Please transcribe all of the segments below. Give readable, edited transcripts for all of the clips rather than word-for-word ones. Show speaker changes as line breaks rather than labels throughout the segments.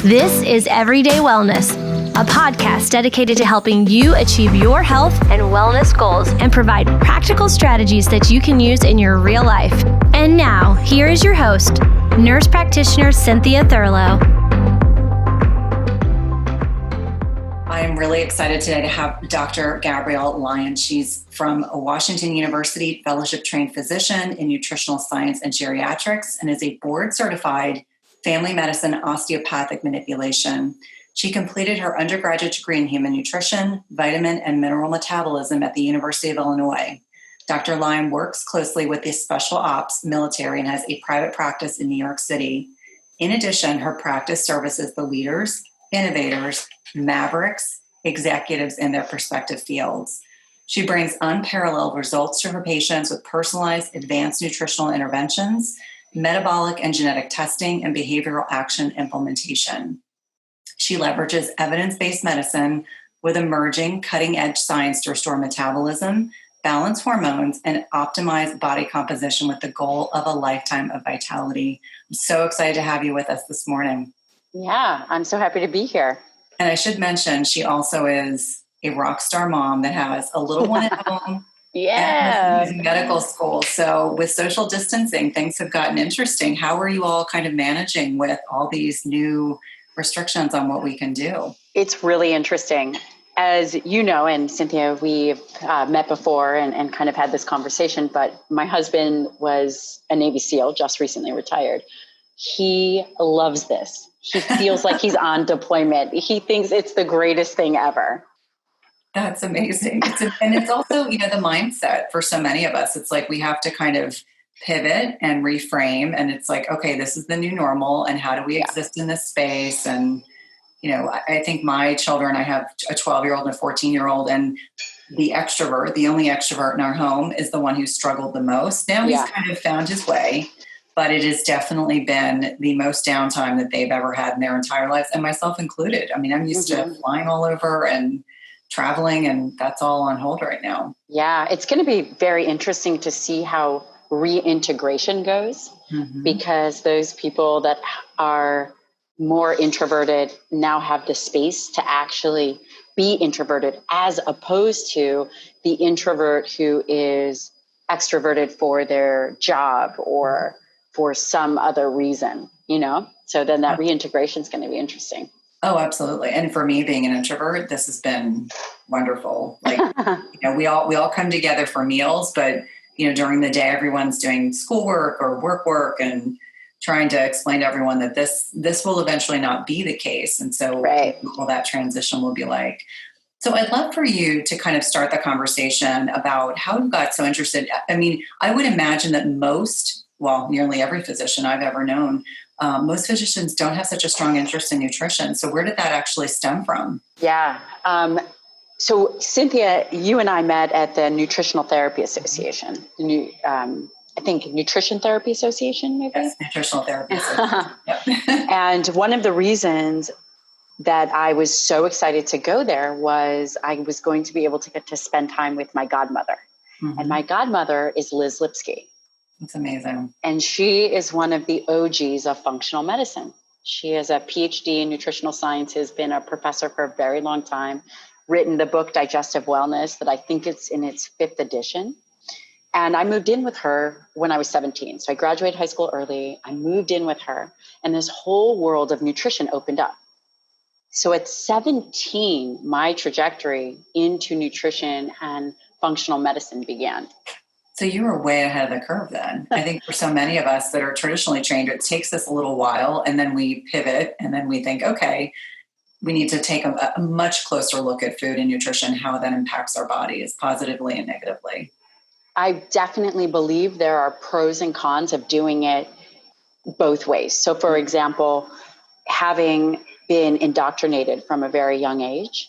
This is Everyday Wellness, a podcast dedicated to helping you achieve your health and wellness goals and provide practical strategies that you can use in your real life. And now, here is your host, nurse practitioner Cynthia Thurlow.
I am really excited today to have Dr. Gabrielle Lyon. She's from Washington University, fellowship-trained physician in Nutritional Science and Geriatrics, and is a board-certified family medicine osteopathic manipulation. She completed her undergraduate degree in human nutrition, vitamin, and mineral metabolism at the University of Illinois. Dr. Lyon works closely with the special ops military and has a private practice in New York City. In addition, her practice services the leaders, innovators, mavericks, executives in their respective fields. She brings unparalleled results to her patients with personalized advanced nutritional interventions, metabolic and genetic testing, and behavioral action implementation. She leverages evidence-based medicine with emerging cutting-edge science to restore metabolism, balance hormones, and optimize body composition with the goal of a lifetime of vitality. I'm so excited to have you with us this morning.
Yeah, I'm so happy to be here.
And I should mention, she also is a rock star mom that has a little one at home.
Yeah.
And in medical school. So with social distancing, things have gotten interesting. How are you all kind of managing with all these new restrictions on what we can do?
It's really interesting. As you know, and Cynthia, we've met before and kind of had this conversation, but my husband was a Navy SEAL, just recently retired. He loves this. He feels like he's on deployment. He thinks it's the greatest thing ever.
That's amazing. And it's also, the mindset for so many of us. It's like we have to kind of pivot and reframe. And it's like, okay, this is the new normal. And how do we exist in this space? And, I think my children, I have a 12-year-old and a 14-year-old, and the only extrovert in our home is the one who struggled the most. Now he's kind of found his way, but it has definitely been the most downtime that they've ever had in their entire lives, and myself included. I mean, I'm used to flying all over and traveling, and that's all on hold right now.
Yeah, it's going to be very interesting to see how reintegration goes, because those people that are more introverted now have the space to actually be introverted, as opposed to the introvert who is extroverted for their job or for some other reason, So then that reintegration is going to be interesting.
Oh, absolutely. And for me, being an introvert, this has been wonderful. Like, we all come together for meals, but, during the day, everyone's doing schoolwork or work and trying to explain to everyone that this will eventually not be the case. And so what that transition will be like. So I'd love for you to kind of start the conversation about how you got so interested. I mean, I would imagine that nearly every physician I've ever known, most physicians don't have such a strong interest in nutrition. So where did that actually stem from?
Yeah. So Cynthia, you and I met at the Nutritional Therapy Association. I think Nutrition Therapy Association, maybe?
Yes, Nutritional Therapy Association. Yep.
And one of the reasons that I was so excited to go there was I was going to be able to get to spend time with my godmother. And my godmother is Liz Lipsky.
That's amazing.
And she is one of the OGs of functional medicine. She has a PhD in nutritional science, has been a professor for a very long time, written the book Digestive Wellness that I think it's in its 5th edition. And I moved in with her when I was 17. So I graduated high school early. I moved in with her, and this whole world of nutrition opened up. So at 17, my trajectory into nutrition and functional medicine began.
So you were way ahead of the curve then. I think for so many of us that are traditionally trained, it takes us a little while, and then we pivot, and then we think, okay, we need to take a much closer look at food and nutrition, how that impacts our bodies positively and negatively.
I definitely believe there are pros and cons of doing it both ways. So for example, having been indoctrinated from a very young age,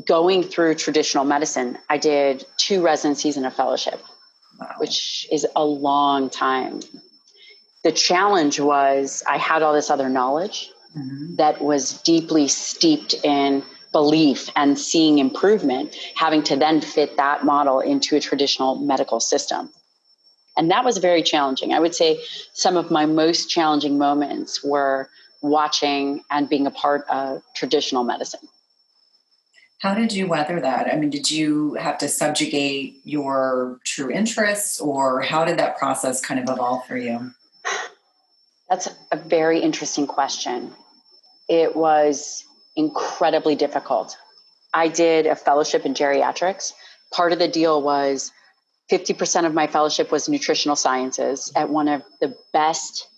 going through traditional medicine, I did 2 residencies and a fellowship, which is a long time. The challenge was I had all this other knowledge that was deeply steeped in belief and seeing improvement, having to then fit that model into a traditional medical system. And that was very challenging. I would say some of my most challenging moments were watching and being a part of traditional medicine.
How did you weather that? I mean, did you have to subjugate your true interests, or how did that process kind of evolve for you?
That's a very interesting question. It was incredibly difficult. I did a fellowship in geriatrics. Part of the deal was 50% of my fellowship was nutritional sciences at one of the best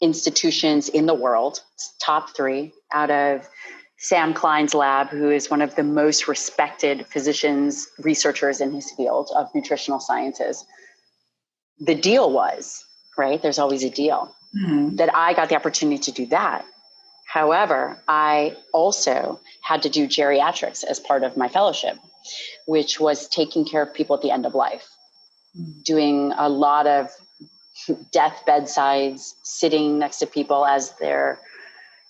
institutions in the world, top 3 out of Sam Klein's lab, who is one of the most respected physicians, researchers in his field of nutritional sciences. The deal was, right, there's always a deal, that I got the opportunity to do that. However, I also had to do geriatrics as part of my fellowship, which was taking care of people at the end of life, doing a lot of death bedsides, sitting next to people as they're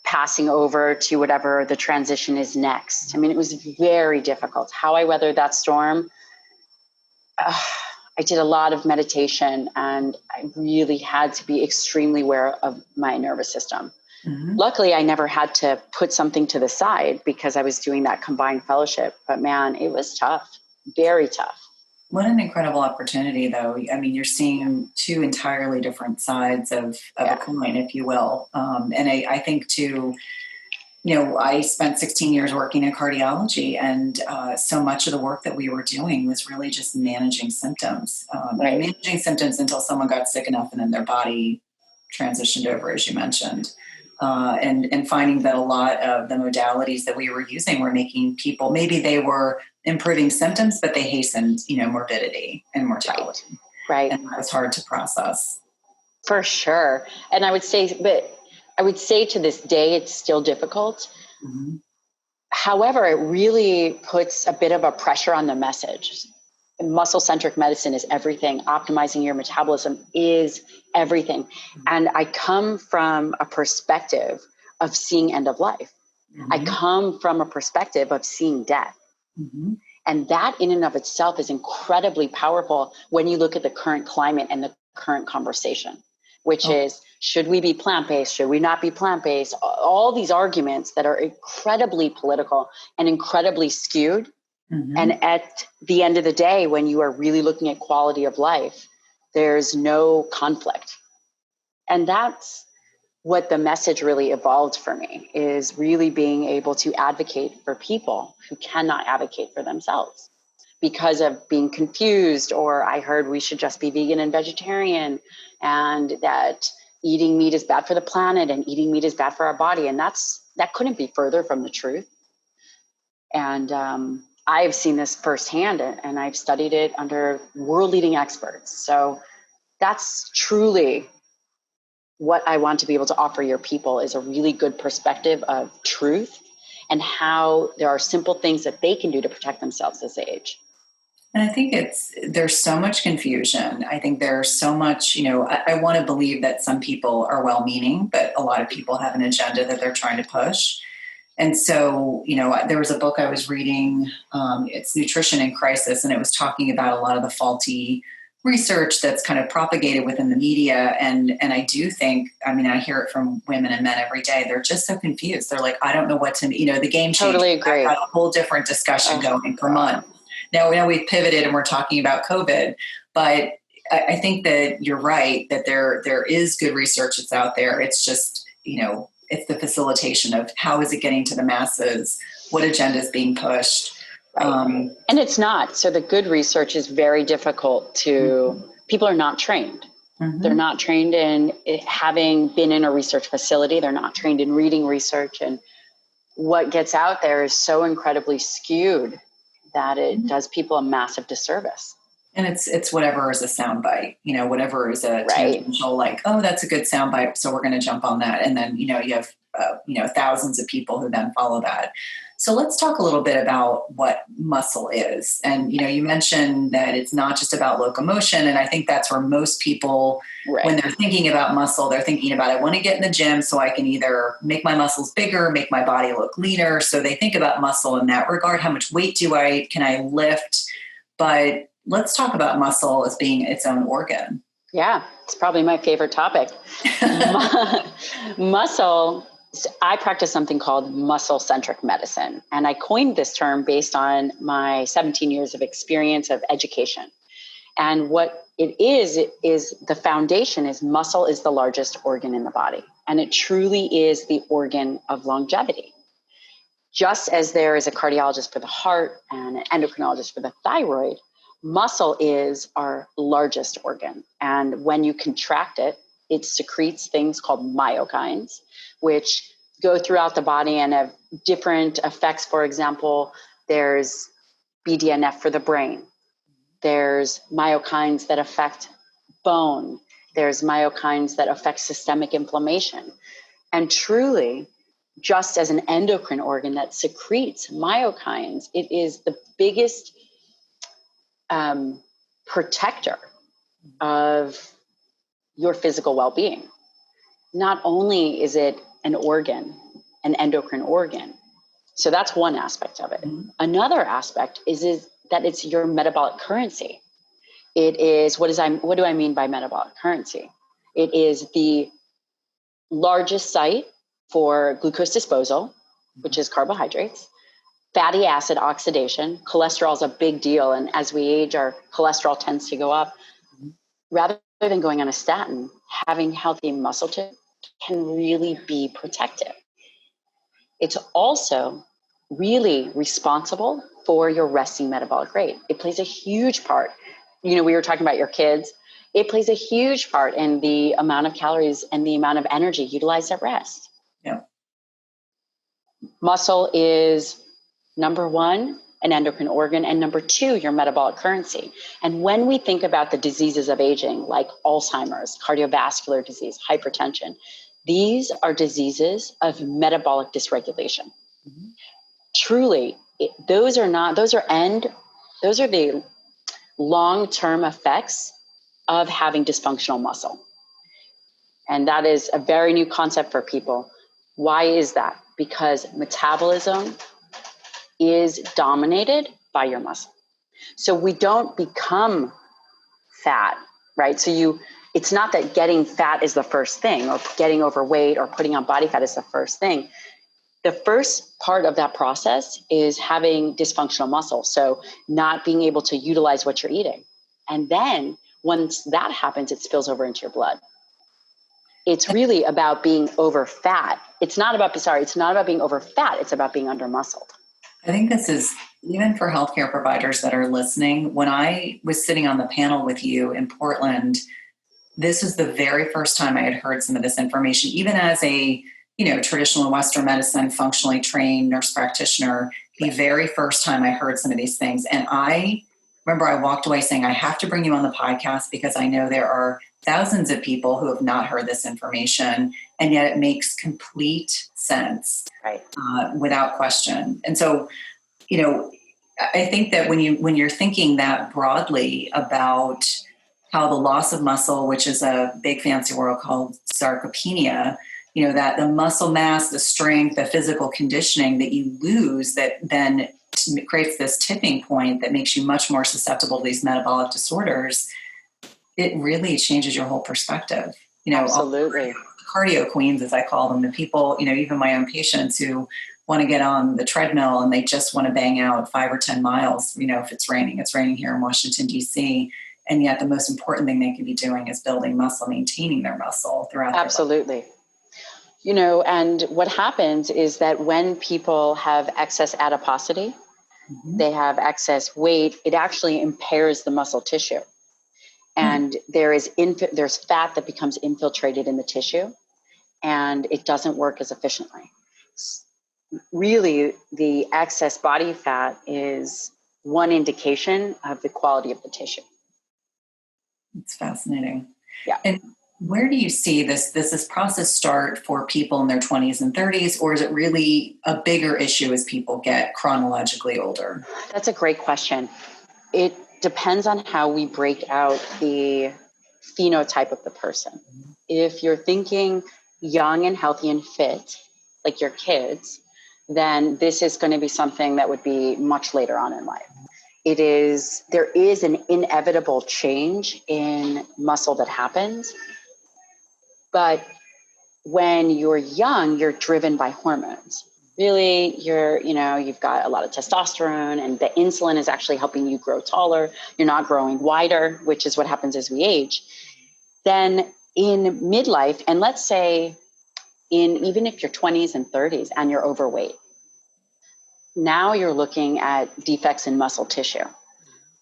passing over to whatever the transition is next. I mean, it was very difficult. How I weathered that storm, I did a lot of meditation, and I really had to be extremely aware of my nervous system. Luckily, I never had to put something to the side because I was doing that combined fellowship. But man, it was tough, very tough.
What an incredible opportunity, though. I mean, you're seeing 2 entirely different sides of a coin, if you will. And I think, too, I spent 16 years working in cardiology, and so much of the work that we were doing was really just managing symptoms. Managing symptoms until someone got sick enough and then their body transitioned over, as you mentioned. And finding that a lot of the modalities that we were using were making people, maybe they were improving symptoms, but they hastened, morbidity and mortality.
Right.
And that was hard to process.
For sure. And I would say to this day, it's still difficult. However, it really puts a bit of a pressure on the message. Muscle-centric medicine is everything. Optimizing your metabolism is everything. And I come from a perspective of seeing end of life. I come from a perspective of seeing death. And that in and of itself is incredibly powerful when you look at the current climate and the current conversation, which is, should we be plant-based? Should we not be plant-based? All these arguments that are incredibly political and incredibly skewed. And at the end of the day, when you are really looking at quality of life, there's no conflict. And that's what the message really evolved for me, is really being able to advocate for people who cannot advocate for themselves because of being confused, or I heard we should just be vegan and vegetarian, and that eating meat is bad for the planet and eating meat is bad for our body. And that couldn't be further from the truth. And I've seen this firsthand, and I've studied it under world-leading experts. So that's truly what I want to be able to offer your people, is a really good perspective of truth and how there are simple things that they can do to protect themselves as they age.
And I think there's so much confusion. I think there's so much, I want to believe that some people are well-meaning, but a lot of people have an agenda that they're trying to push. And so, there was a book I was reading, it's Nutrition in Crisis, and it was talking about a lot of the faulty research that's kind of propagated within the media. And I do think, I hear it from women and men every day. They're just so confused. They're like, I don't know what to, the game changer.
Totally agree.
I've got a whole different discussion going for months. Now we've pivoted and we're talking about COVID, but I think that you're right, that there is good research that's out there. It's just, it's the facilitation of how is it getting to the masses? What agenda is being pushed?
Right. And it's not. So the good research is very difficult to, people are not trained. They're not trained in having been in a research facility. They're not trained in reading research. And what gets out there is so incredibly skewed that it does people a massive disservice.
And it's whatever is a soundbite, whatever is a tangential, like, oh, that's a good soundbite, so we're going to jump on that. And then, you have, thousands of people who then follow that. So let's talk a little bit about what muscle is. And, you mentioned that it's not just about locomotion. And I think that's where most people, when they're thinking about muscle, they're thinking about, I want to get in the gym so I can either make my muscles bigger, make my body look leaner. So they think about muscle in that regard. How much weight can I lift? But let's talk about muscle as being its own organ.
Yeah, it's probably my favorite topic. Muscle So I practice something called muscle-centric medicine. And I coined this term based on my 17 years of experience of education. And what it is the foundation is muscle is the largest organ in the body. And it truly is the organ of longevity. Just as there is a cardiologist for the heart and an endocrinologist for the thyroid, muscle is our largest organ. And when you contract it, it secretes things called myokines, which go throughout the body and have different effects. For example, there's BDNF for the brain. There's myokines that affect bone. There's myokines that affect systemic inflammation. And truly, just as an endocrine organ that secretes myokines, it is the biggest protector of your physical well-being. Not only is it an organ, an endocrine organ, so that's one aspect of it. Mm-hmm. Another aspect is that it's your metabolic currency. It is, what do I mean by metabolic currency? It is the largest site for glucose disposal, which is carbohydrates, fatty acid oxidation. Cholesterol is a big deal. And as we age, our cholesterol tends to go up. Rather than going on a statin, having healthy muscle tissue can really be protective. It's also really responsible for your resting metabolic rate. It plays a huge part. We were talking about your kids. It plays a huge part in the amount of calories and the amount of energy utilized at rest.
Yeah.
Muscle is number one, an endocrine organ, and number two, your metabolic currency. And when we think about the diseases of aging, like Alzheimer's, cardiovascular disease, hypertension, these are diseases of metabolic dysregulation. Mm-hmm. Truly, those are the long-term effects of having dysfunctional muscle. And that is a very new concept for people. Why is that? Because metabolism is dominated by your muscle. So we don't become fat, right? So it's not that getting fat is the first thing, or getting overweight or putting on body fat is the first thing. The first part of that process is having dysfunctional muscle. So not being able to utilize what you're eating. And then once that happens, it spills over into your blood. It's really about being over fat. It's not about being over fat. It's about being under muscled.
I think this is, even for healthcare providers that are listening, when I was sitting on the panel with you in Portland, this was the very first time I had heard some of this information, even as a, traditional Western medicine, functionally trained nurse practitioner, the very first time I heard some of these things. And I remember I walked away saying, I have to bring you on the podcast because I know there are thousands of people who have not heard this information, and yet it makes complete sense,
right?
Without question. And so, I think that when you're thinking that broadly about how the loss of muscle, which is a big fancy word called sarcopenia, that the muscle mass, the strength, the physical conditioning that you lose, that then creates this tipping point that makes you much more susceptible to these metabolic disorders, it really changes your whole perspective.
Absolutely.
Cardio queens, as I call them, the people, even my own patients who want to get on the treadmill and they just want to bang out 5 or 10 miles, if it's raining here in Washington, D.C. And yet the most important thing they could be doing is building muscle, maintaining their muscle throughout
Absolutely.
their life.
And what happens is that when people have excess adiposity, mm-hmm. they have excess weight, it actually impairs the muscle tissue. And there's fat that becomes infiltrated in the tissue, and it doesn't work as efficiently. Really, the excess body fat is one indication of the quality of the tissue.
It's fascinating.
Yeah.
And where do you see this process start for people in their 20s and 30s, or is it really a bigger issue as people get chronologically older?
That's a great question. It depends on how we break out the phenotype of the person. If you're thinking young and healthy and fit, like your kids, then this is going to be something that would be much later on in life. There is an inevitable change in muscle that happens, but when you're young, you're driven by hormones. Really, you've got a lot of testosterone, and the insulin is actually helping you grow taller. You're not growing wider, which is what happens as we age. Then in midlife, and let's say even if you're 20s and 30s and you're overweight, now you're looking at defects in muscle tissue.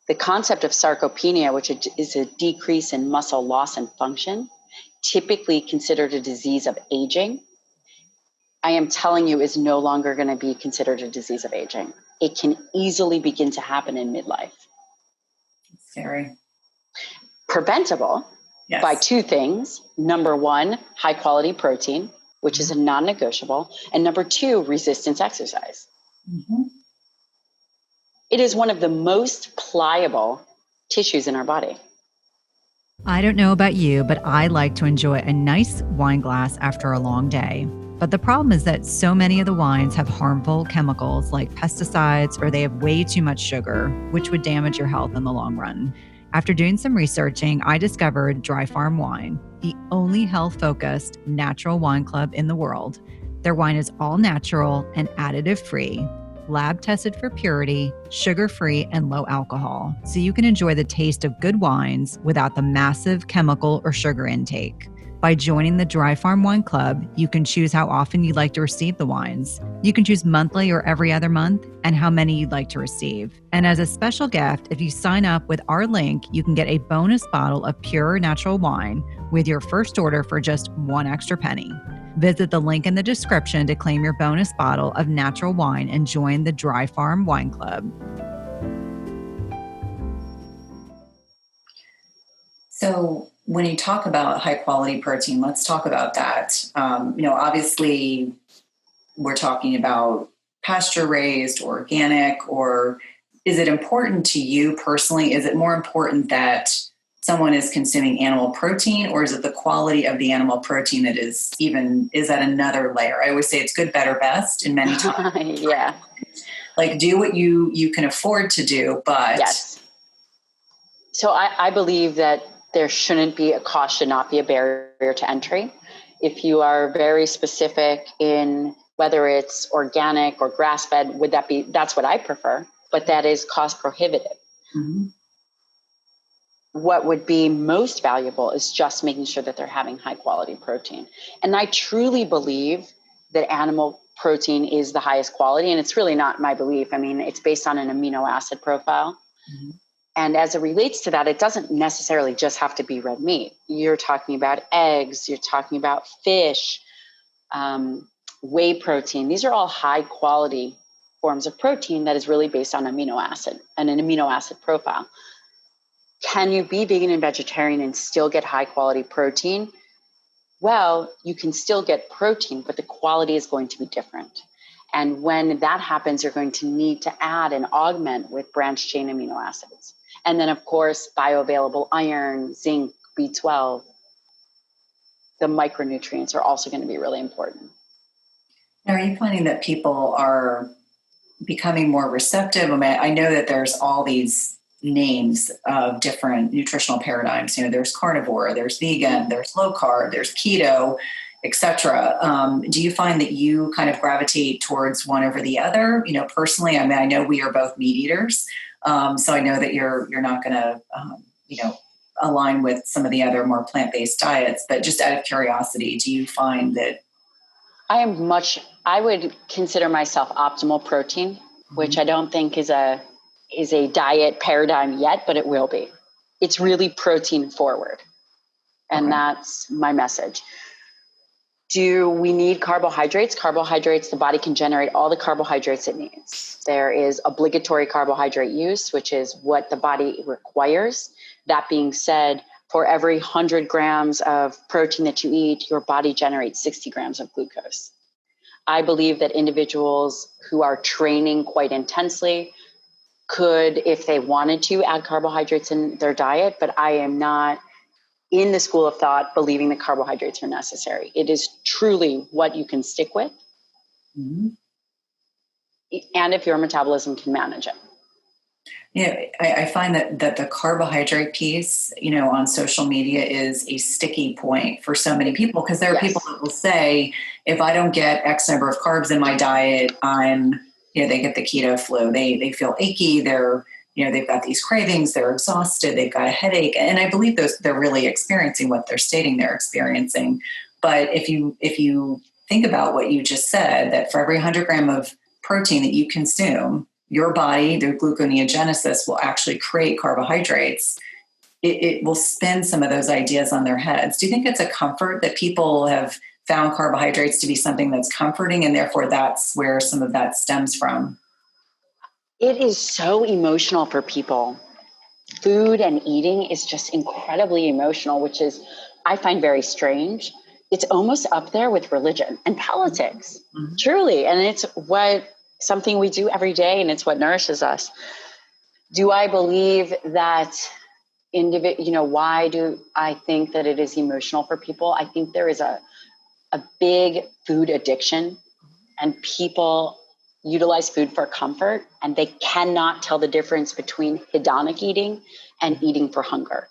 The concept of sarcopenia, which is a decrease in muscle loss and function, typically considered a disease of aging, I am telling you, is no longer going to be considered a disease of aging. It can easily begin to happen in midlife.
Scary.
Preventable by two things. Number one, high quality protein, which is a non-negotiable. And number two, resistance exercise. Mm-hmm. It is one of the most pliable tissues in our body.
I don't know about you, but I like to enjoy a nice wine glass after a long day. But the problem is that so many of the wines have harmful chemicals like pesticides, or they have way too much sugar, which would damage your health in the long run. After doing some researching, I discovered Dry Farm Wine, the only health-focused natural wine club in the world. Their wine is all natural and additive-free, lab-tested for purity, sugar-free, and low alcohol, so you can enjoy the taste of good wines without the massive chemical or sugar intake. By joining the Dry Farm Wine Club, you can choose how often you'd like to receive the wines. You can choose monthly or every other month, and how many you'd like to receive. And as a special gift, if you sign up with our link, you can get a bonus bottle of pure natural wine with your first order for just one extra penny. Visit the link in the description to claim your bonus bottle of natural wine and join the Dry Farm Wine Club.
So when you talk about high quality protein, let's talk about that. Obviously we're talking about pasture raised, organic, or is it important to you personally? Is it more important that someone is consuming animal protein, or is it the quality of the animal protein that is at another layer? I always say it's good, better, best in many times.
Yeah.
Like do what you can afford to do, but.
Yes. So I believe that there shouldn't be, a cost should not be a barrier to entry. If you are very specific in whether it's organic or grass-fed, that's what I prefer, but that is cost prohibitive. Mm-hmm. What would be most valuable is just making sure that they're having high quality protein. And I truly believe that animal protein is the highest quality. And it's really not my belief. I mean, it's based on an amino acid profile. Mm-hmm. And as it relates to that, it doesn't necessarily just have to be red meat. You're talking about eggs, you're talking about fish, whey protein. These are all high quality forms of protein that is really based on amino acid and an amino acid profile. Can you be vegan and vegetarian and still get high quality protein? Well, you can still get protein, but the quality is going to be different. And when that happens, you're going to need to add and augment with branched chain amino acids. And then, of course, bioavailable iron, zinc, B12. The micronutrients are also going to be really important.
Now, are you finding that people are becoming more receptive? I mean, I know that there's all these names of different nutritional paradigms. There's carnivore, there's vegan, there's low carb, there's keto, etc. Do you find that you kind of gravitate towards one over the other? Personally, I mean, I know we are both meat eaters, so I know that you're not going to, align with some of the other more plant-based diets. But just out of curiosity, do you find that?
I would consider myself optimal protein, which I don't think is a diet paradigm yet, but it will be. It's really protein forward. And That's my message. Do we need carbohydrates? Carbohydrates, the body can generate all the carbohydrates it needs. There is obligatory carbohydrate use, which is what the body requires. That being said, for every 100 grams of protein that you eat, your body generates 60 grams of glucose. I believe that individuals who are training quite intensely could, if they wanted to, add carbohydrates in their diet, but I am not in the school of thought believing that carbohydrates are necessary. It is truly what you can stick with. Mm-hmm. And if your metabolism can manage it.
I find that the carbohydrate piece, on social media is a sticky point for so many people, because there are people that will say, if I don't get X number of carbs in my diet, they get the keto flu. They feel achy. They've got these cravings. They're exhausted. They've got a headache. And I believe they're really experiencing what they're stating they're experiencing. But if you think about what you just said, that for every 100 gram of protein that you consume, your body, the gluconeogenesis, will actually create carbohydrates. It will spin some of those ideas on their heads. Do you think it's a comfort that people have found carbohydrates to be something that's comforting, and therefore that's where some of that stems from?
It is so emotional for people. Food and eating is just incredibly emotional, which is, I find, very strange. It's almost up there with religion and politics, truly. And it's something we do every day, and it's what nourishes us. Do I believe that why do I think that it is emotional for people? I think there is a big food addiction, and people utilize food for comfort, and they cannot tell the difference between hedonic eating and eating for hunger.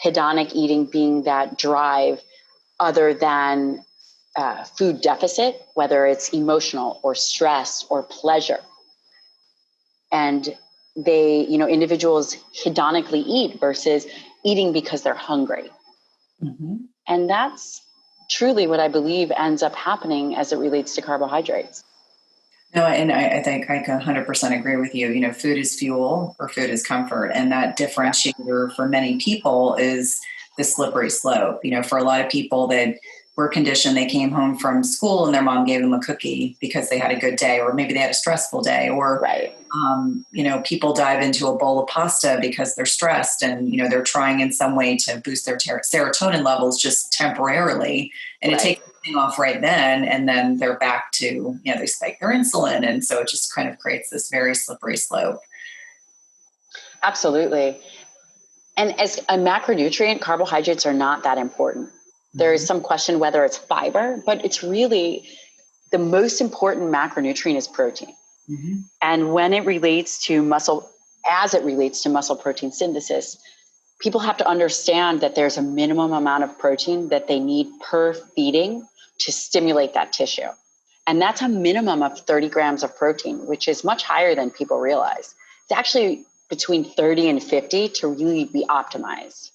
Hedonic eating being that drive other than food deficit, whether it's emotional or stress or pleasure. And individuals hedonically eat versus eating because they're hungry. Mm-hmm. And that's truly what I believe ends up happening as it relates to carbohydrates.
No, and I think I can 100% agree with you. Food is fuel or food is comfort. And that differentiator for many people is the slippery slope. For a lot of people that were conditioned, they came home from school and their mom gave them a cookie because they had a good day, or maybe they had a stressful day, or, people dive into a bowl of pasta because they're stressed and, they're trying in some way to boost their serotonin levels just temporarily. And it takes everything off right then. And then they're back to, they spike their insulin. And so it just kind of creates this very slippery slope.
Absolutely. And as a macronutrient, carbohydrates are not that important. There is some question whether it's fiber, but it's really the most important macronutrient is protein. Mm-hmm. And when it relates to muscle protein synthesis, people have to understand that there's a minimum amount of protein that they need per feeding to stimulate that tissue. And that's a minimum of 30 grams of protein, which is much higher than people realize. It's actually between 30 and 50 to really be optimized.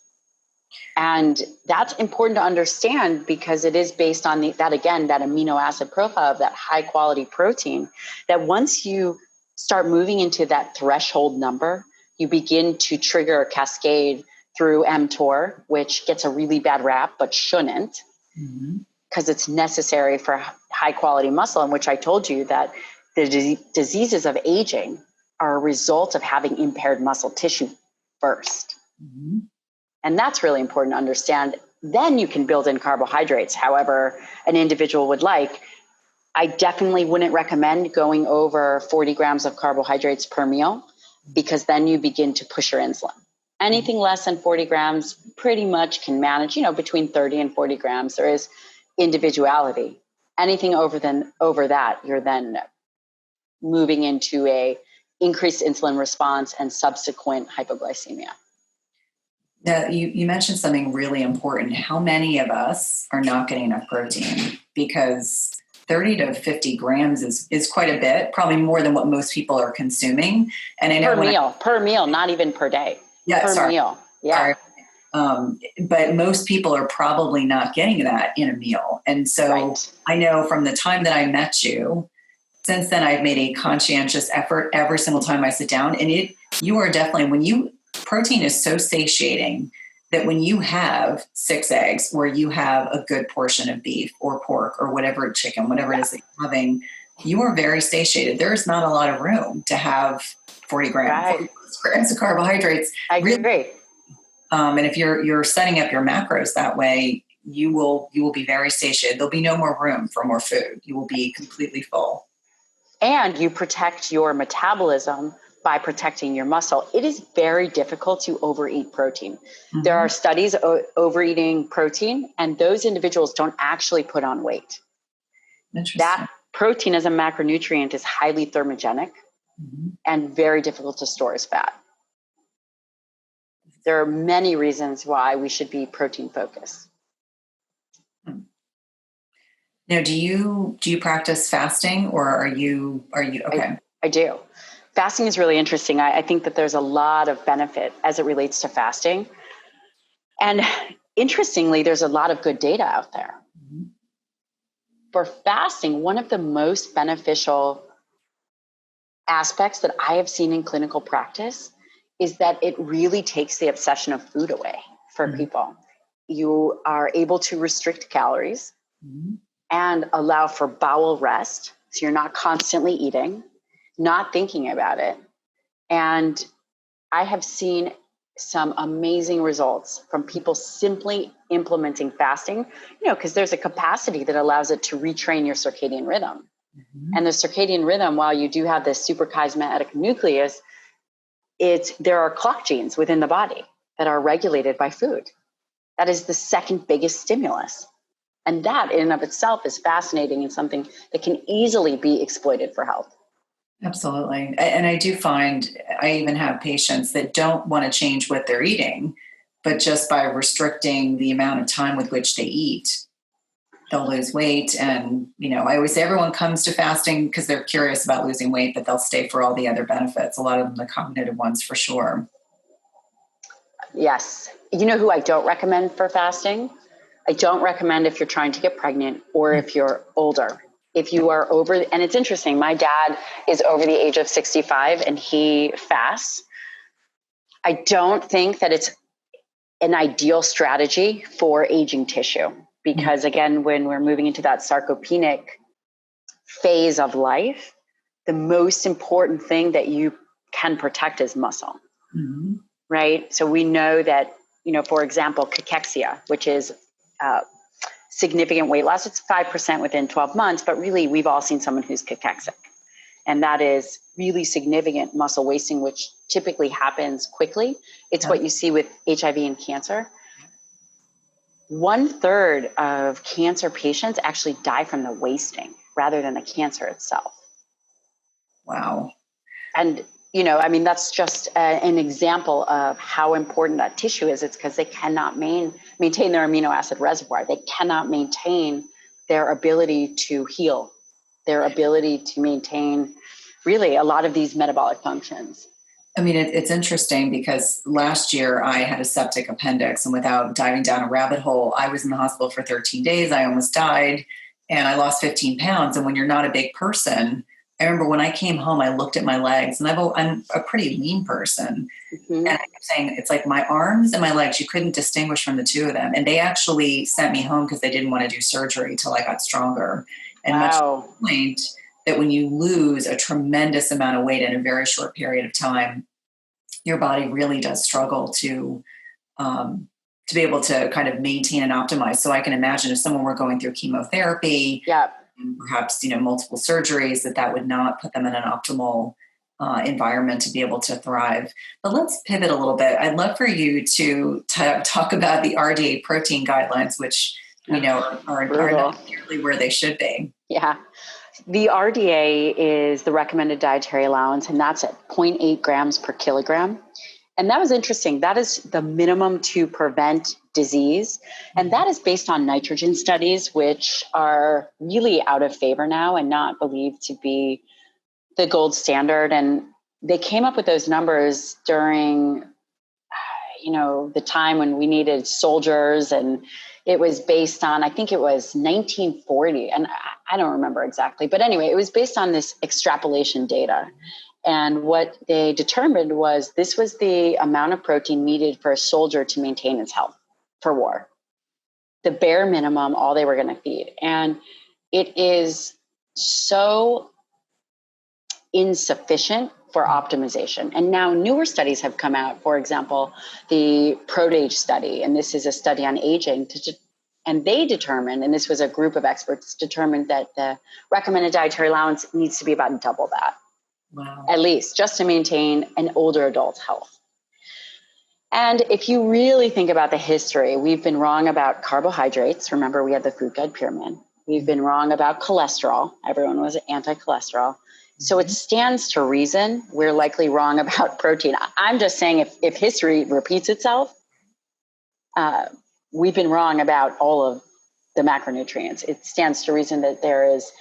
And that's important to understand because it is based on that amino acid profile of that high quality protein, that once you start moving into that threshold number, you begin to trigger a cascade through mTOR, which gets a really bad rap, but shouldn't, because it's necessary for high quality muscle, in which I told you that the diseases of aging are a result of having impaired muscle tissue first. Mm-hmm. And that's really important to understand. Then you can build in carbohydrates, however an individual would like. I definitely wouldn't recommend going over 40 grams of carbohydrates per meal, because then you begin to push your insulin. Anything less than 40 grams pretty much can manage, between 30 and 40 grams. There is individuality. Anything over that, you're then moving into a increased insulin response and subsequent hypoglycemia.
Now, you mentioned something really important. How many of us are not getting enough protein? Because 30 to 50 grams is quite a bit, probably more than what most people are consuming. And I know
per meal, not even per day.
Yeah,
per meal. Yeah.
But most people are probably not getting that in a meal. And so I know from the time that I met you, since then I've made a conscientious effort every single time I sit down. And you are definitely, protein is so satiating that when you have 6 eggs, or you have a good portion of beef or pork or whatever, chicken, whatever it is that you're having, you are very satiated. There is not a lot of room to have 40 grams of carbohydrates.
I agree.
And if you're setting up your macros that way, you will be very satiated. There'll be no more room for more food. You will be completely full.
And you protect your metabolism by protecting your muscle. It is very difficult to overeat protein. Mm-hmm. There are studies overeating protein, and those individuals don't actually put on weight. That protein as a macronutrient is highly thermogenic and very difficult to store as fat. There are many reasons why we should be protein focused.
Now, do you practice fasting, or are you okay?
I do. Fasting is really interesting. I think that there's a lot of benefit as it relates to fasting. And interestingly, there's a lot of good data out there. Mm-hmm. For fasting, one of the most beneficial aspects that I have seen in clinical practice is that it really takes the obsession of food away for people. You are able to restrict calories and allow for bowel rest. So you're not constantly eating, not thinking about it. And I have seen some amazing results from people simply implementing fasting, because there's a capacity that allows it to retrain your circadian rhythm. And the circadian rhythm, while you do have this superchiasmatic nucleus, there are clock genes within the body that are regulated by food. That is the second biggest stimulus. And that in and of itself is fascinating and something that can easily be exploited for health.
Absolutely. And I do find I even have patients that don't want to change what they're eating, but just by restricting the amount of time with which they eat, they'll lose weight. And, I always say everyone comes to fasting because they're curious about losing weight, but they'll stay for all the other benefits, a lot of them, the cognitive ones for sure.
Yes. You know who I don't recommend for fasting? I don't recommend if you're trying to get pregnant or if you're older. If you are over, and it's interesting, my dad is over the age of 65 and he fasts. I don't think that it's an ideal strategy for aging tissue because, again, when we're moving into that sarcopenic phase of life, the most important thing that you can protect is muscle, right? So we know that, for example, cachexia, which is significant weight loss. It's 5% within 12 months, but really we've all seen someone who's cachexic. And that is really significant muscle wasting, which typically happens quickly. It's what you see with HIV and cancer. 1/3 of cancer patients actually die from the wasting rather than the cancer itself.
Wow.
And, that's just an example of how important that tissue is. It's because they cannot maintain their amino acid reservoir. They cannot maintain their ability to heal, their ability to maintain really a lot of these metabolic functions.
I mean, it's interesting because last year I had a septic appendix, and without diving down a rabbit hole, I was in the hospital for 13 days. I almost died and I lost 15 pounds. And when you're not a big person, I remember when I came home, I looked at my legs, and I'm a pretty lean person. And I kept saying, it's like my arms and my legs, you couldn't distinguish from the two of them. And they actually sent me home because they didn't want to do surgery till I got stronger. And much to the point that when you lose a tremendous amount of weight in a very short period of time, your body really does struggle to be able to kind of maintain and optimize. So I can imagine if someone were going through chemotherapy, and perhaps, multiple surgeries, that would not put them in an optimal environment to be able to thrive. But let's pivot a little bit. I'd love for you to talk about the RDA protein guidelines, which, are not nearly where they should be.
Yeah. The RDA is the recommended dietary allowance, and that's at 0.8 grams per kilogram. And that was interesting. That is the minimum to prevent disease. And that is based on nitrogen studies, which are really out of favor now and not believed to be the gold standard. And they came up with those numbers during, the time when we needed soldiers, and it was based on, I think it was 1940. And I don't remember exactly, but anyway, it was based on this extrapolation data. And what they determined was this was the amount of protein needed for a soldier to maintain his health for war. The bare minimum, all they were going to feed. And it is so insufficient for optimization. And now newer studies have come out, for example, the PRODAGE study, and this is a study on aging, and they determined, and this was a group of experts, determined that the recommended dietary allowance needs to be about double that.
Wow.
At least, just to maintain an older adult's health. And if you really think about the history, we've been wrong about carbohydrates. Remember, we had the food guide pyramid. We've been wrong about cholesterol. Everyone was anti-cholesterol. So it stands to reason we're likely wrong about protein. I'm just saying if history repeats itself, we've been wrong about all of the macronutrients. It stands to reason that there is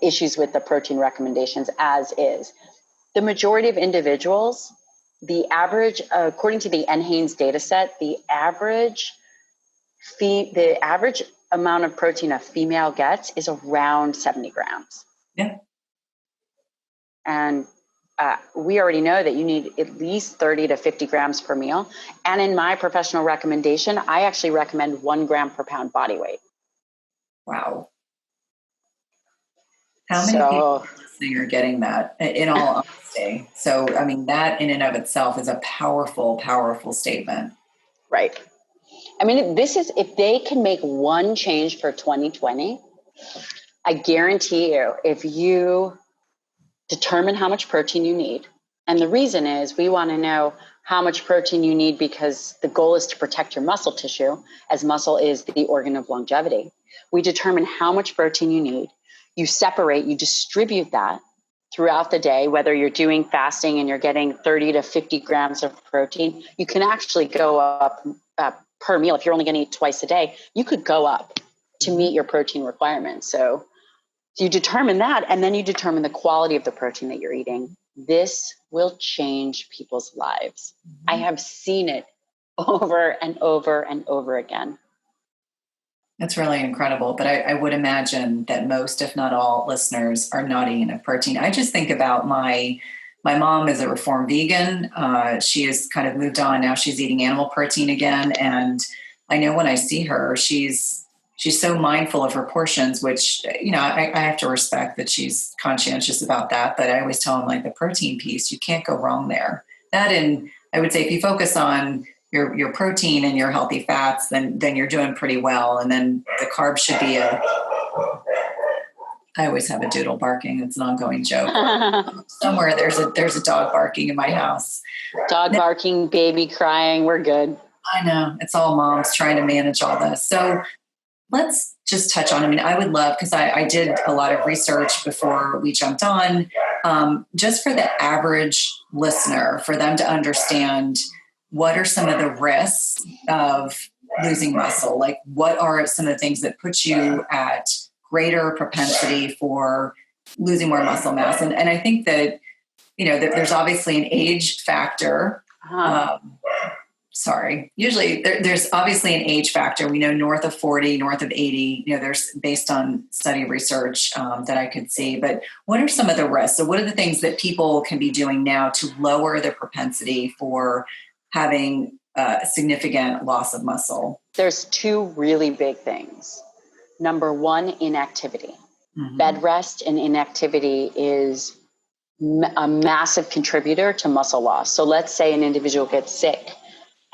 issues with the protein recommendations as is. The majority of individuals, the average, according to the NHANES data set, the average amount of protein a female gets is around 70 grams.
Yeah.
And we already know that you need at least 30 to 50 grams per meal. And in my professional recommendation, I actually recommend 1 gram per pound body weight.
Wow. How many people are getting that, in all honesty? So, I mean, that in and of itself is a powerful, powerful statement.
Right. I mean, if they can make one change for 2020, I guarantee you, if you determine how much protein you need, and the reason is we want to know how much protein you need because the goal is to protect your muscle tissue, as muscle is the organ of longevity. We determine how much protein you need. You separate, you distribute that throughout the day, whether you're doing fasting and you're getting 30 to 50 grams of protein, you can actually go up per meal. If you're only going to eat twice a day, you could go up to meet your protein requirements. So you determine that, and then you determine the quality of the protein that you're eating. This will change people's lives. I have seen it over and over and over again.
That's really incredible. But I would imagine that most, if not all, listeners are not eating enough protein. I just think about my mom is a reformed vegan. She has kind of moved on. Now she's eating animal protein again. And I know when I see her, she's so mindful of her portions, which, I have to respect that she's conscientious about that. But I always tell them, like, the protein piece, you can't go wrong there. That, and I would say if you focus on your protein and your healthy fats, then you're doing pretty well. And then the carbs should be I always have a doodle barking. It's an ongoing joke. Somewhere there's a dog barking in my house.
Dog barking, baby crying. We're good.
I know. It's all moms trying to manage all this. So let's just touch on, I would love, because I did a lot of research before we jumped on, just for the average listener, for them to understand what are some of the risks of losing muscle? Like, what are some of the things that put you at greater propensity for losing more muscle mass? And I think that, that there's obviously an age factor. Usually there's obviously an age factor. We know north of 40, north of 80, there's based on study research that I could see. But what are some of the risks? So what are the things that people can be doing now to lower their propensity for having significant loss of muscle?
There's 2 really big things. Number 1, inactivity. Mm-hmm. Bed rest and inactivity is a massive contributor to muscle loss. So let's say an individual gets sick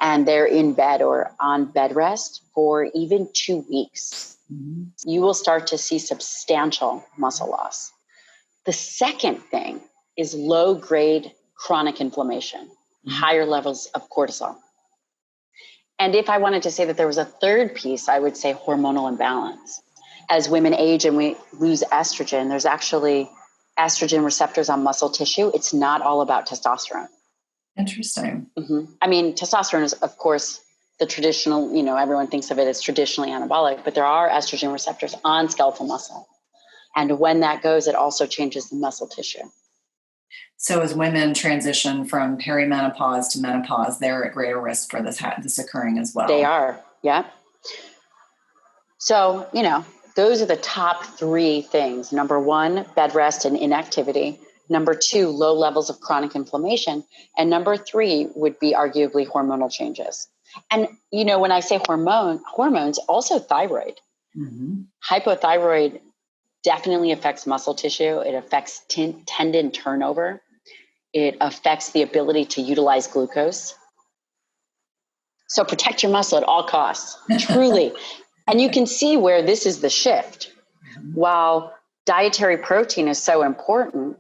and they're in bed or on bed rest for even 2 weeks. Mm-hmm. You will start to see substantial muscle loss. The second thing is low-grade chronic inflammation, mm-hmm. higher levels of cortisol. And if I wanted to say that there was a third piece, I would say hormonal imbalance. As women age and we lose estrogen, there's actually estrogen receptors on muscle tissue. It's not all about testosterone.
Interesting.
Mm-hmm. Testosterone is, of course, the traditional, everyone thinks of it as traditionally anabolic, but there are estrogen receptors on skeletal muscle. And when that goes, it also changes the muscle tissue.
So as women transition from perimenopause to menopause, they're at greater risk for this occurring as well.
They are, yeah. So, those are the top 3 things. Number 1, bed rest and inactivity. Number 2, low levels of chronic inflammation. And number 3 would be arguably hormonal changes. And, when I say hormones, also thyroid. Mm-hmm. Hypothyroid definitely affects muscle tissue. It affects tendon turnover. It affects the ability to utilize glucose. So protect your muscle at all costs, truly. And you can see where this is the shift. While dietary protein is so important,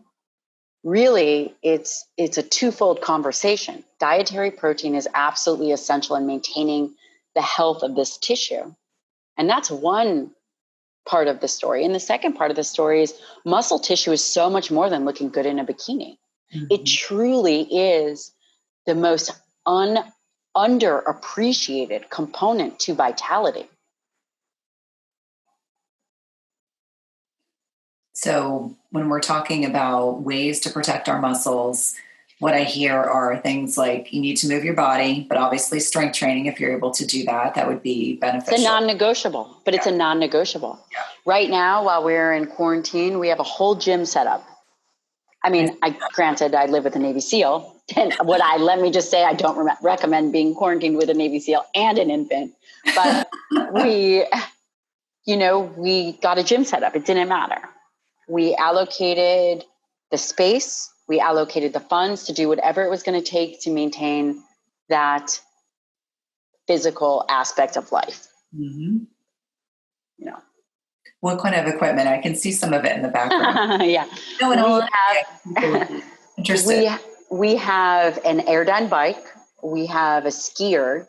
really it's a twofold conversation. Dietary protein is absolutely essential in maintaining the health of this tissue. And that's one part of the story. And the second part of the story is muscle tissue is so much more than looking good in a bikini. Mm-hmm. It truly is the most underappreciated component to vitality.
So when we're talking about ways to protect our muscles, what I hear are things like you need to move your body, but obviously strength training, if you're able to do that, that would be beneficial.
It's a non-negotiable, but it's a non-negotiable. Yeah. Right now, while we're in quarantine, we have a whole gym set up. I mean, granted, I live with a Navy SEAL, and let me just say, I don't recommend being quarantined with a Navy SEAL and an infant, but we got a gym set up. It didn't matter. We allocated the space, we allocated the funds to do whatever it was going to take to maintain that physical aspect of life.
Mm-hmm. What kind of equipment? I can see some of it in the background.
Yeah. We have an Airdyne bike. We have a skier.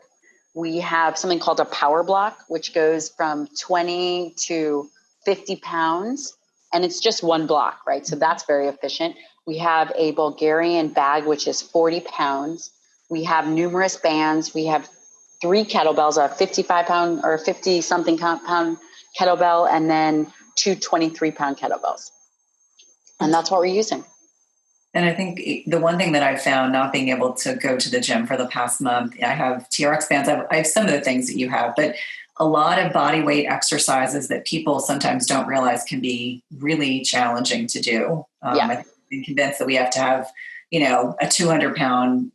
We have something called a power block, which goes from 20 to 50 pounds. And it's just one block, right? So that's very efficient. We have a Bulgarian bag, which is 40 pounds. We have numerous bands. We have 3 kettlebells, a 55 pound or 50 something pound kettlebell, and then 2 23-pound kettlebells. And that's what we're using.
And I think the one thing that I've found, not being able to go to the gym for the past month, I have TRX bands. I have some of the things that you have, but a lot of body weight exercises that people sometimes don't realize can be really challenging to do. I'm convinced that we have to have, a 200-pound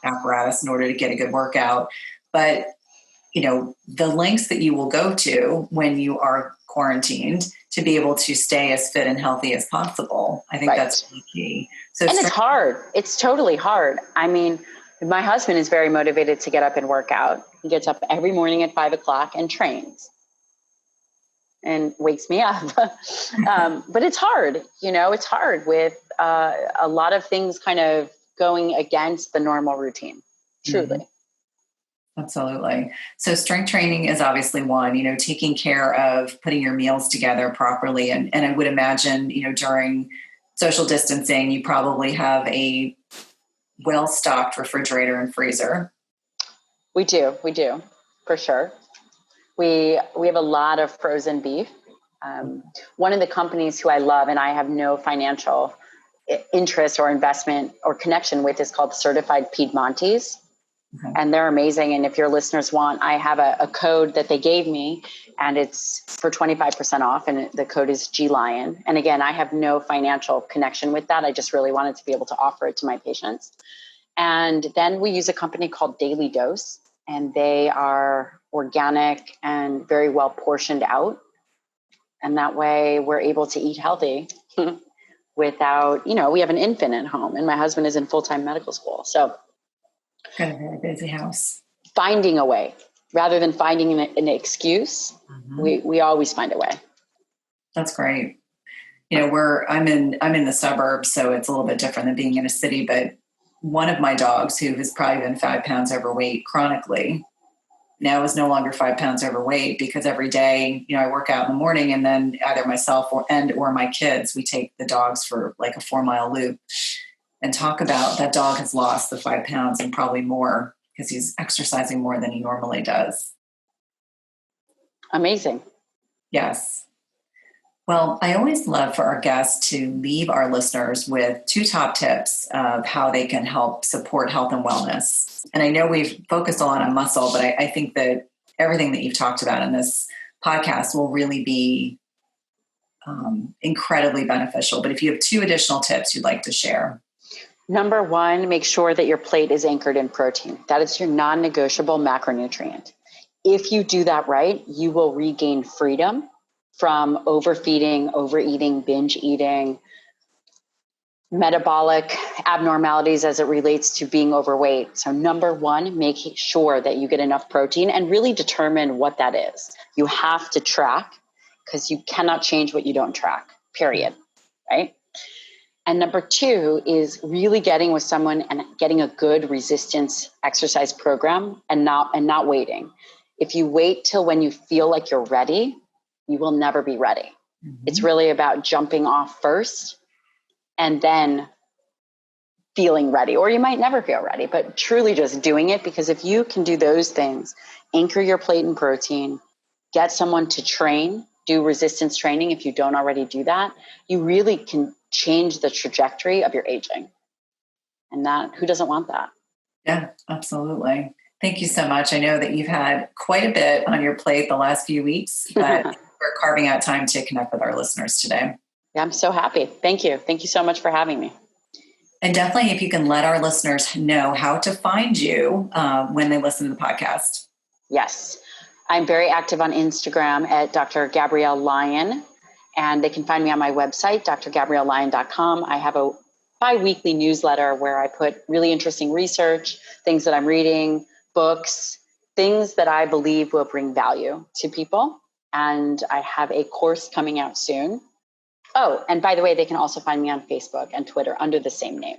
apparatus in order to get a good workout. But, the lengths that you will go to when you are quarantined to be able to stay as fit and healthy as possible. I think that's really key. So
it's hard. It's totally hard. I mean, my husband is very motivated to get up and work out. He gets up every morning at 5:00 and trains and wakes me up. But it's hard, it's hard with a lot of things kind of going against the normal routine, truly.
Mm-hmm. Absolutely. So strength training is obviously one, taking care of putting your meals together properly. And I would imagine, during social distancing, you probably have a well-stocked refrigerator and freezer.
We do, for sure. We have a lot of frozen beef. One of the companies who I love and I have no financial interest or investment or connection with is called Certified Piedmontese. Okay. And they're amazing. And if your listeners want, I have a code that they gave me, and it's for 25% off. And the code is GLion. And again, I have no financial connection with that. I just really wanted to be able to offer it to my patients. And then we use a company called Daily Dose, and they are organic and very well portioned out. And that way we're able to eat healthy without, we have an infant at home, and my husband is in full-time medical school. So
got a very busy house.
Finding a way rather than finding an excuse. Mm-hmm. We always find a way.
That's great. I'm in the suburbs, so it's a little bit different than being in a city, but one of my dogs, who has probably been 5 pounds overweight chronically, now is no longer 5 pounds overweight because every day, I work out in the morning, and then either myself or my kids, we take the dogs for like a 4-mile loop. And talk about that dog has lost the 5 pounds and probably more because he's exercising more than he normally does.
Amazing.
Yes. Well, I always love for our guests to leave our listeners with 2 top tips of how they can help support health and wellness. And I know we've focused a lot on muscle, but I think that everything that you've talked about in this podcast will really be incredibly beneficial. But if you have 2 additional tips you'd like to share.
Number 1, make sure that your plate is anchored in protein. That is your non-negotiable macronutrient. If you do that right, you will regain freedom from overfeeding, overeating, binge eating, metabolic abnormalities as it relates to being overweight. So number 1, make sure that you get enough protein and really determine what that is. You have to track, because you cannot change what you don't track, period, right? And number 2 is really getting with someone and getting a good resistance exercise program and not waiting. If you wait till when you feel like you're ready, you will never be ready.
Mm-hmm.
It's really about jumping off first and then feeling ready, or you might never feel ready, but truly just doing it. Because if you can do those things, anchor your plate in protein, get someone to train, do resistance training if you don't already do that, you really can change the trajectory of your aging. And that, who doesn't want that?
Yeah, absolutely. Thank you so much. I know that you've had quite a bit on your plate the last few weeks, but we're carving out time to connect with our listeners today.
Yeah, I'm so happy. Thank you. Thank you so much for having me.
And definitely, if you can let our listeners know how to find you when they listen to the podcast.
Yes. I'm very active on Instagram at Dr. Gabrielle Lyon, and they can find me on my website, drgabriellelyon.com. I have a bi-weekly newsletter where I put really interesting research, things that I'm reading, books, things that I believe will bring value to people. And I have a course coming out soon. Oh, and by the way, they can also find me on Facebook and Twitter under the same name.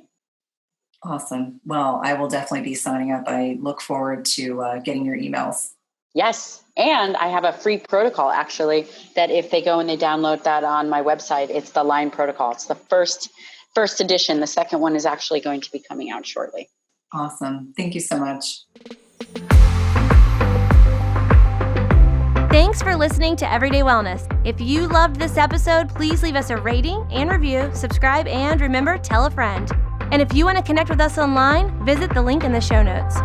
Awesome. Well, I will definitely be signing up. I look forward to getting your emails.
Yes. And I have a free protocol, actually, that if they go and they download that on my website, it's the Line protocol. It's the first edition. The second one is actually going to be coming out shortly.
Awesome. Thank you so much.
Thanks for listening to Everyday Wellness. If you loved this episode, please leave us a rating and review, subscribe, and remember, tell a friend. And if you want to connect with us online, visit the link in the show notes.